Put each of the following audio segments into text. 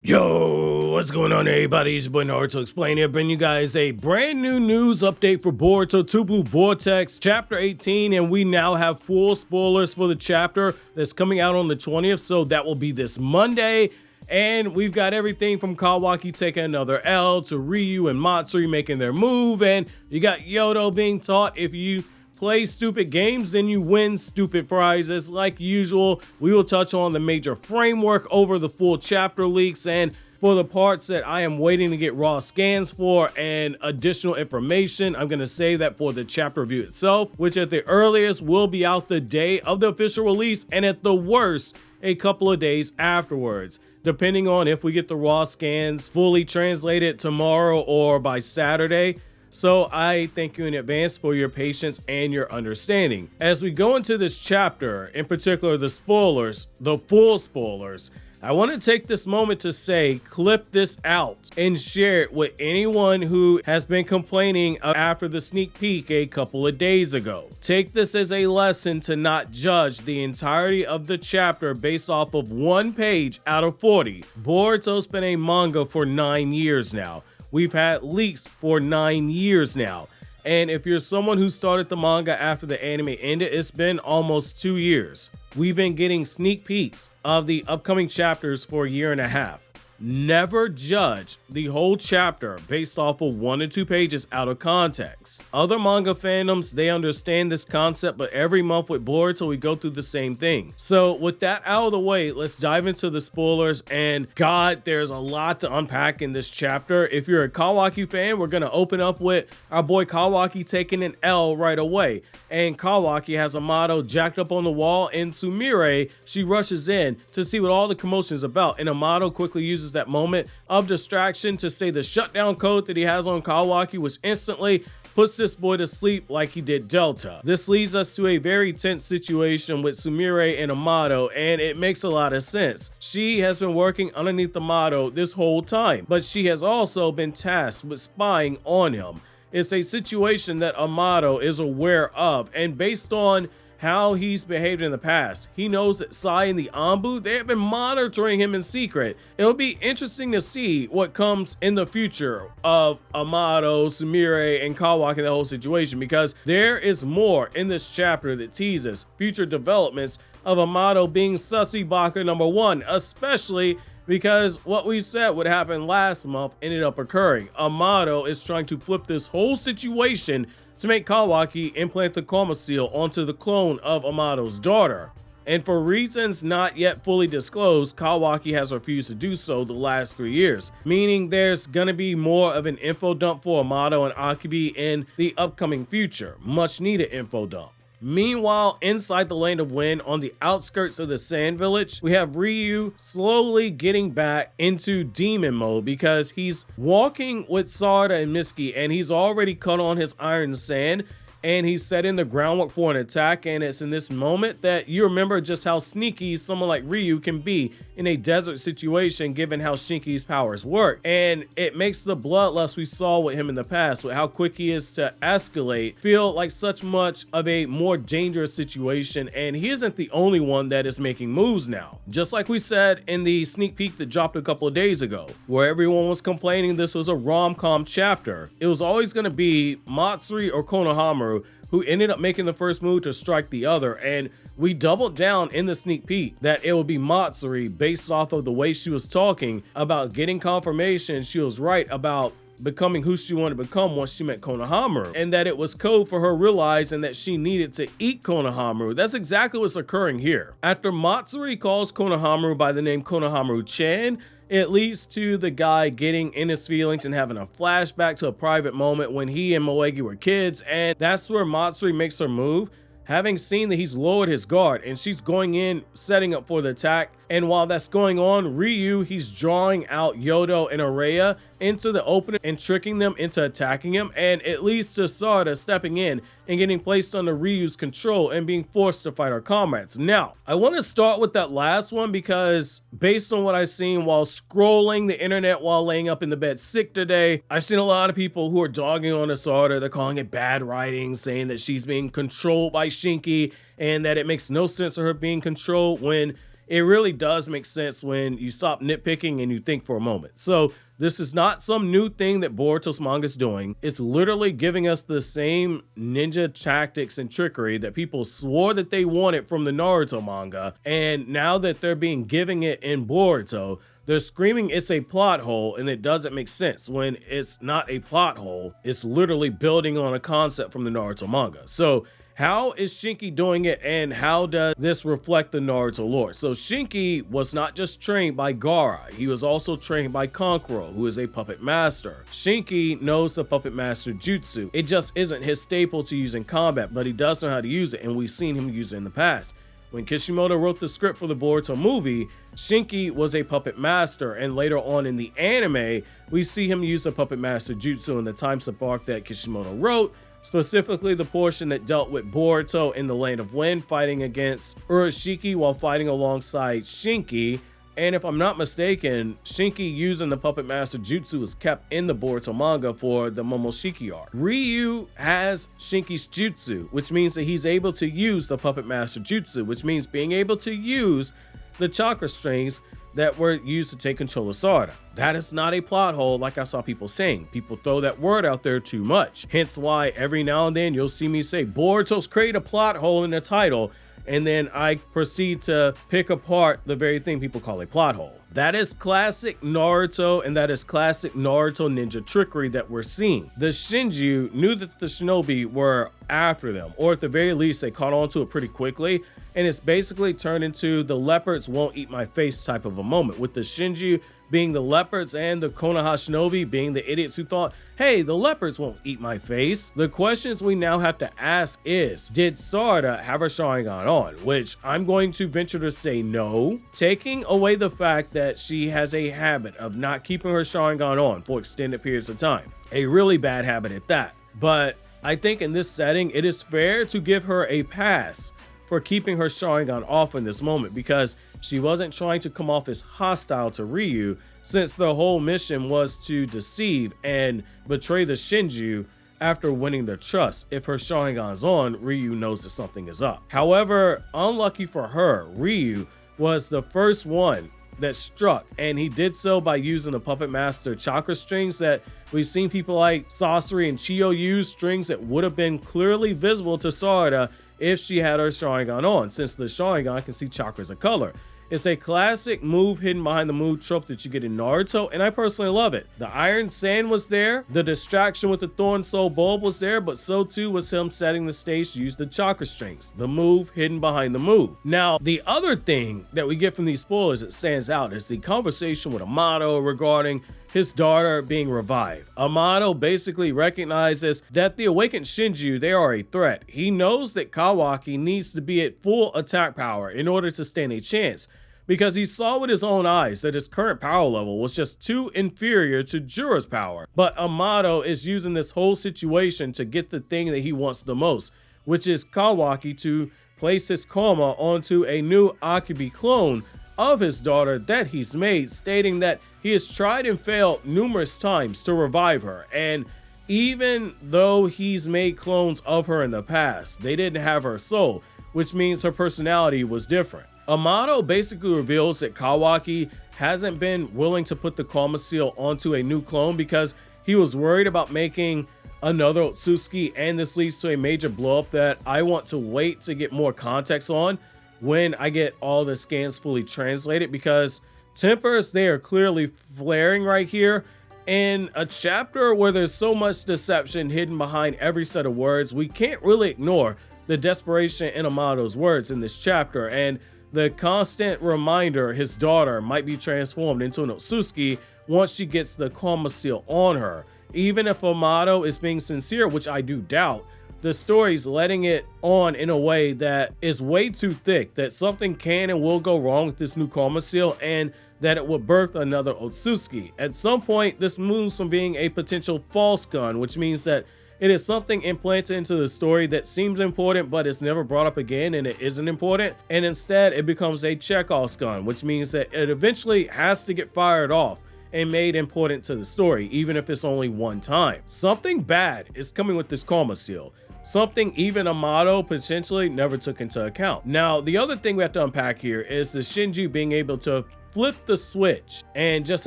Yo, what's going on everybody? It's your boy Naruto Explain here, bringing you guys a brand new news update for Boruto 2 Blue Vortex Chapter 18, and we now have full spoilers for the chapter that's coming out on the 20th, so that will be this Monday. And we've got everything from Kawaki taking another L to Ryu and Matsuri making their move, and you got Yodo being taught if you play stupid games, then you win stupid prizes. Like usual, we will touch on the major framework over the full chapter leaks, and for the parts that I am waiting to get raw scans for and additional information, I'm going to save that for the chapter review itself, which at the earliest will be out the day of the official release, and at the worst, a couple of days afterwards, depending on if we get the raw scans fully translated tomorrow or by Saturday. So I thank you in advance for your patience and your understanding. As we go into this chapter, in particular the spoilers, the full spoilers, I want to take this moment to say, clip this out and share it with anyone who has been complaining after the sneak peek a couple of days ago. Take this as a lesson to not judge the entirety of the chapter based off of one page out of 40. Boruto's been a manga for 9 years now. We've had leaks for 9 years now. And if you're someone who started the manga after the anime ended, it's been almost 2 years. We've been getting sneak peeks of the upcoming chapters for a year and a half. Never judge the whole chapter based off of 1 or 2 pages out of context. Other manga fandoms, they understand this concept, but every month with Boruto, we go through the same thing. So with that out of the way, let's dive into the spoilers. And God, there's a lot to unpack in this chapter. If you're a Kawaki fan, we're going to open up with our boy Kawaki taking an L right away. And Kawaki has Amado jacked up on the wall, and Sumire, she rushes in to see what all the commotion is about. And Amado quickly uses that moment of distraction to say the shutdown code that he has on Kawaki, which instantly puts this boy to sleep like he did Delta. This leads us to a very tense situation with Sumire and Amado, and it makes a lot of sense. She has been working underneath Amado this whole time, but she has also been tasked with spying on him. It's a situation that Amado is aware of, and based on how he's behaved in the past, he knows that Sai and the Anbu, they have been monitoring him in secret. It'll be interesting to see what comes in the future of Amado, Sumire, and Kawaki in the whole situation, because there is more in this chapter that teases future developments of Amado being Sussy Baka #1, especially because what we said would happen last month ended up occurring. Amado is trying to flip this whole situation to make Kawaki implant the Karma Seal onto the clone of Amado's daughter. And for reasons not yet fully disclosed, Kawaki has refused to do so the last 3 years, meaning there's gonna be more of an info dump for Amado and Akibi in the upcoming future. Much needed info dump. Meanwhile, inside the Land of Wind, on the outskirts of the Sand Village, we have Ryu slowly getting back into demon mode because he's walking with Sarada and Mitsuki, and he's already cut on his iron sand, and he's setting the groundwork for an attack. And it's in this moment that you remember just how sneaky someone like Ryu can be in a desert situation, given how Shinki's powers work. And it makes the bloodlust we saw with him in the past, with how quick he is to escalate, feel like such much of a more dangerous situation. And he isn't the only one that is making moves now. Just like we said in the sneak peek that dropped a couple of days ago, where everyone was complaining this was a rom-com chapter, it was always going to be Matsuri or Konoha who ended up making the first move to strike the other. And we doubled down in the sneak peek that it would be Matsuri based off of the way she was talking about getting confirmation she was right about becoming who she wanted to become once she met Konoha, and that it was code for her realizing that she needed to eat Konoha. That's exactly what's occurring here. After Matsuri calls Konoha by the name Konoha-chan, it leads to the guy getting in his feelings and having a flashback to a private moment when he and Moegi were kids, and that's where Matsuri makes her move, having seen that he's lowered his guard, and she's going in, setting up for the attack. And while that's going on, Ryu, he's drawing out Yodo and Araya into the opening and tricking them into attacking him, and it leads to Sarada stepping in and getting placed under Ryu's control and being forced to fight our comrades. Now, I want to start with that last one because based on what I've seen while scrolling the internet while laying up in the bed sick today, I've seen a lot of people who are dogging on Sarada. They're calling it bad writing, saying that she's being controlled by Shinki and that it makes no sense of her being controlled when it really does make sense when you stop nitpicking and you think for a moment. So this is not some new thing that Boruto's manga is doing. It's literally giving us the same ninja tactics and trickery that people swore that they wanted from the Naruto manga. And now that they're being given it in Boruto, they're screaming it's a plot hole, and it doesn't make sense when it's not a plot hole. It's literally building on a concept from the Naruto manga. So how is Shinki doing it, and how does this reflect the Naruto lore? So Shinki was not just trained by Gaara, he was also trained by Kankuro, who is a puppet master. Shinki knows the puppet master jutsu. It just isn't his staple to use in combat, but he does know how to use it, and we've seen him use it in the past. When Kishimoto wrote the script for the Boruto movie, Shinki was a puppet master, and later on in the anime, we see him use a puppet master jutsu in the time slip arc that Kishimoto wrote, specifically the portion that dealt with Boruto in the Land of Wind fighting against Urashiki while fighting alongside Shinki. And if I'm not mistaken, Shinki using the puppet master jutsu is kept in the Boruto manga for the Momoshiki arc. RYU has Shinki's jutsu, which means that he's able to use the puppet master jutsu, which means being able to use the chakra strings that were used to take control of Sarada. That is not a plot hole like I saw people saying. People throw that word out there too much. Hence why every now and then you'll see me say Boruto's create a plot hole in the title, and then I proceed to pick apart the very thing people call a plot hole. That is classic Naruto, and that is classic Naruto ninja trickery that we're seeing. The Shinju knew that the shinobi were after them, or at the very least they caught on to it pretty quickly, and it's basically turned into the leopards won't eat my face type of a moment, with the Shinju being the leopards and the Konoha shinobi being the idiots who thought, hey, the leopards won't eat my face. The questions we now have to ask is, did Sarada have her Sharingan on? Which I'm going to venture to say no, taking away the fact that she has a habit of not keeping her Sharingan on for extended periods of time. A really bad habit at that. But I think in this setting, it is fair to give her a pass for keeping her Sharingan off in this moment, because she wasn't trying to come off as hostile to RYU, since the whole mission was to deceive and betray the Shinju after winning their trust. If her Sharingan's on, RYU knows that something is up. However, unlucky for her, RYU was the first one that struck, and he did so by using the puppet master chakra strings that we've seen people like Sasori and Chiyo use, strings that would have been clearly visible to Sarada if she had her Sharingan on, since the Sharingan can see chakras of color. It's a classic move hidden behind the move trope that you get in Naruto, and I personally love it. The Iron Sand was there, the distraction with the Thorn Soul Bulb was there, but so too was him setting the stage to use the chakra strings, the move hidden behind the move. Now, the other thing that we get from these spoilers that stands out is the conversation with Amado regarding his daughter being revived. Amado basically recognizes that the awakened Shinju, they are a threat. He knows that Kawaki needs to be at full attack power in order to stand a chance, because he saw with his own eyes that his current power level was just too inferior to Jura's power. But Amado is using this whole situation to get the thing that he wants the most, which is Kawaki to place his karma onto a new Akibi clone of his daughter that he's made, stating that he has tried and failed numerous times to revive her, and even though he's made clones of her in the past, they didn't have her soul, which means her personality was different. Amado basically reveals that Kawaki hasn't been willing to put the karma seal onto a new clone because he was worried about making another Otsutsuki, and this leads to a major blow up that I want to wait to get more context on when I get all the scans fully translated, because tempers, they are clearly flaring right here. In a chapter where there's so much deception hidden behind every set of words, we can't really ignore the desperation in Amado's words in this chapter, and the constant reminder his daughter might be transformed into an Otsutsuki once she gets the karma seal on her. Even if Amado is being sincere, which I do doubt, the story's letting it on in a way that is way too thick, that something can and will go wrong with this new karma seal, and that it will birth another Otsutsuki. At some point, this moves from being a potential false gun, which means that it is something implanted into the story that seems important but is never brought up again and it isn't important, and instead it becomes a Chekhov's gun, which means that it eventually has to get fired off and made important to the story, even if it's only one time. Something bad is coming with this karma seal. something even Amado potentially never took into account. Now, the other thing we have to unpack here is the Shinju being able to flip the switch and just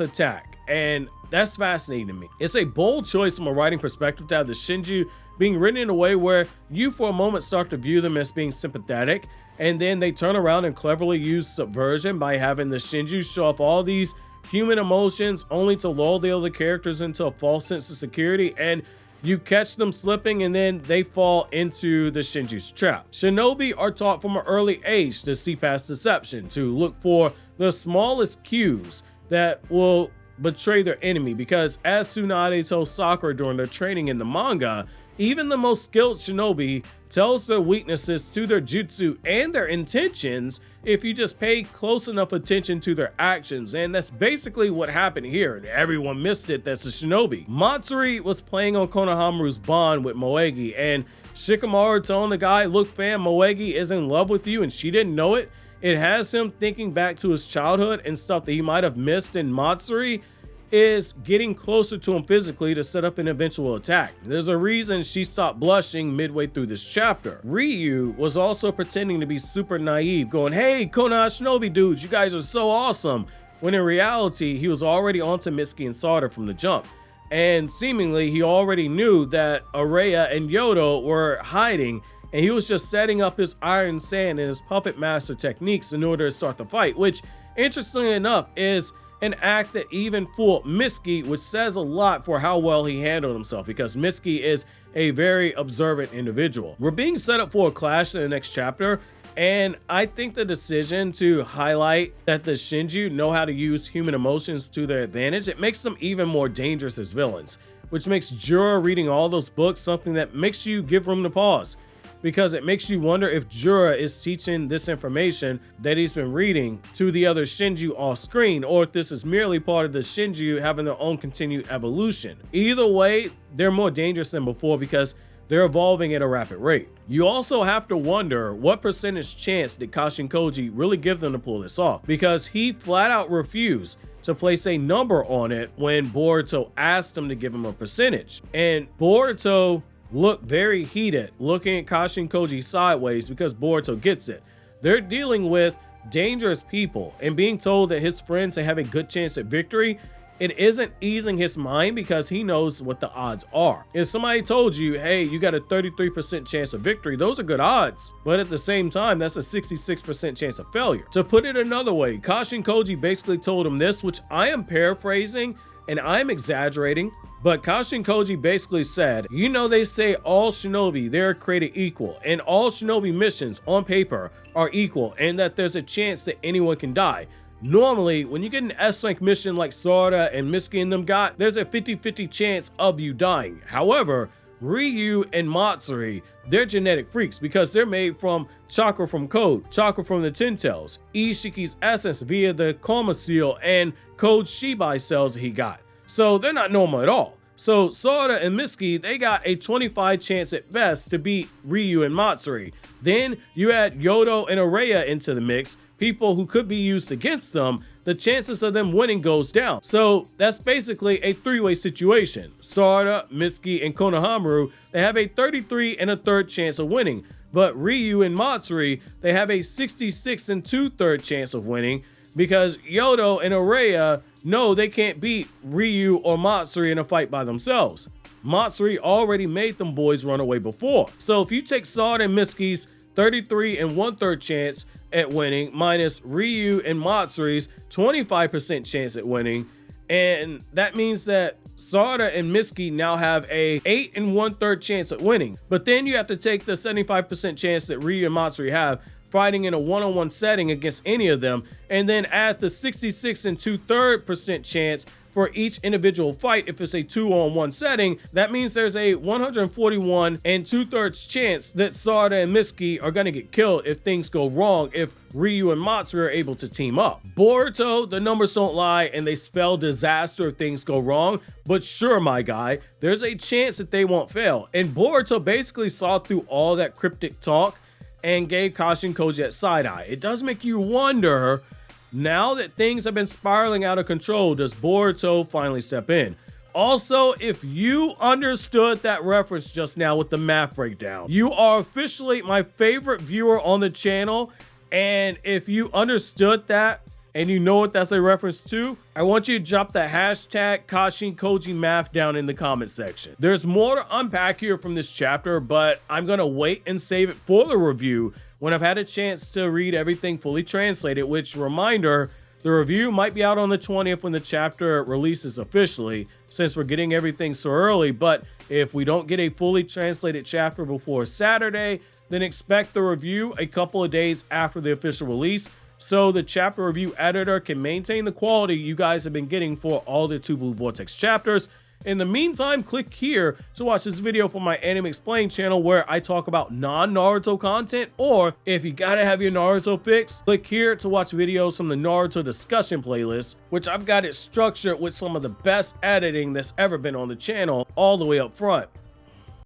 attack, and that's fascinating to me. It's a bold choice from a writing perspective to have the Shinju being written in a way where you for a moment start to view them as being sympathetic, and then they turn around and cleverly use subversion by having the Shinju show off all these human emotions only to lull the other characters into a false sense of security, and you catch them slipping and then they fall into the Shinju's trap. Shinobi are taught from an early age to see past deception, to look for the smallest cues that will betray their enemy, because as Tsunade told Sakura during their training in the manga, even the most skilled shinobi tells their weaknesses to their jutsu and their intentions if you just pay close enough attention to their actions, and that's basically what happened here, and everyone missed it. That's a shinobi. Matsuri was playing on Konohamaru's bond with Moegi, and Shikamaru telling the guy, look fam, Moegi is in love with you and she didn't know it. It has him thinking back to his childhood and stuff that he might have missed, and Matsuri is getting closer to him physically to set up an eventual attack. There's a reason she stopped blushing midway through this chapter. Ryu was also pretending to be super naive, going, hey, Konoha Shinobi dudes, you guys are so awesome, when in reality, he was already onto Mitsuki and Sarada from the jump. And seemingly, he already knew that Araya and Yodo were hiding, and he was just setting up his iron sand and his puppet master techniques in order to start the fight, which, interestingly enough, is an act that even fooled Mitsuki, which says a lot for how well he handled himself, because Mitsuki is a very observant individual. We're being set up for a clash in the next chapter, and I think the decision to highlight that the Shinju know how to use human emotions to their advantage, it makes them even more dangerous as villains, which makes Jura reading all those books something that makes you give room to pause, because it makes you wonder if Jura is teaching this information that he's been reading to the other Shinju off screen, or if this is merely part of the Shinju having their own continued evolution. Either way, they're more dangerous than before because they're evolving at a rapid rate. You also have to wonder what percentage chance did Kashin Koji really give them to pull this off, because he flat out refused to place a number on it when Boruto asked him to give him a percentage. And Boruto look very heated, looking at Kashin Koji sideways, because Boruto gets it. They're dealing with dangerous people, and being told that his friends have a good chance at victory, it isn't easing his mind because he knows what the odds are. If somebody told you, hey, you got a 33% chance of victory, those are good odds, but at the same time, that's a 66% chance of failure. To put it another way, Kashin Koji basically told him this, which I am paraphrasing and I'm exaggerating, but Kashin Koji basically said, you know, they say all shinobi, they're created equal, and all shinobi missions on paper are equal, and that there's a chance that anyone can die. Normally, when you get an S-rank mission like Sarada and Mitsuki and them got, there's a 50-50 chance of you dying. However, Ryu and Matsuri, they're genetic freaks because they're made from chakra from Code, chakra from the Ten Tails, Ishiki's essence via the Karma Seal, and Code Shibai cells that he got. So they're not normal at all. So Sarada and Mitsuki, they got a 25 chance at best to beat Ryu and Matsuri. Then you add Yodo and Araya into the mix, people who could be used against them, the chances of them winning goes down. So that's basically a three-way situation. Sarada, Mitsuki, and Konohamaru, they have a 33 and a third chance of winning. But Ryu and Matsuri, they have a 66 and 2/3 chance of winning, because Yodo and Araya know they can't beat Ryu or Matsuri in a fight by themselves. Matsuri already made them boys run away before. So if you take Sarada and Mitsuki's 33 and 1/3 chance at winning minus Ryu and Matsuri's 25% chance at winning, and that means that Sarada and Mitsuki now have a 8 and 1/3 chance at winning. But then you have to take the 75% chance that Ryu and Matsuri have fighting in a one-on-one setting against any of them, and then add the 66 and 2/3% chance for each individual fight if it's a 2-on-1 setting. That means there's a 141 and 2/3 chance that Sarada and Mitsuki are going to get killed if things go wrong, if Ryu and Matsuri are able to team up. Boruto, the numbers don't lie, and they spell disaster if things go wrong, but sure, my guy, there's a chance that they won't fail. And Boruto basically saw through all that cryptic talk and gave Kashin Koji that side eye. It does make you wonder, now that things have been spiraling out of control, does Boruto finally step in? Also, if you understood that reference just now with the math breakdown, you are officially my favorite viewer on the channel. And if you understood that and you know what that's a reference to, I want you to drop the hashtag Kashin Koji Math down in the comment section. There's more to unpack here from this chapter, but I'm gonna wait and save it for the review when I've had a chance to read everything fully translated, which, reminder, the review might be out on the 20th when the chapter releases officially, since we're getting everything so early. But if we don't get a fully translated chapter before Saturday, then expect the review a couple of days after the official release, so the chapter review editor can maintain the quality you guys have been getting for all the Two Blue Vortex chapters. In the meantime, click here to watch this video from my Anime Explain channel where I talk about non-Naruto content, or if you gotta have your Naruto fix, click here to watch videos from the Naruto discussion playlist, which I've got it structured with some of the best editing that's ever been on the channel all the way up front.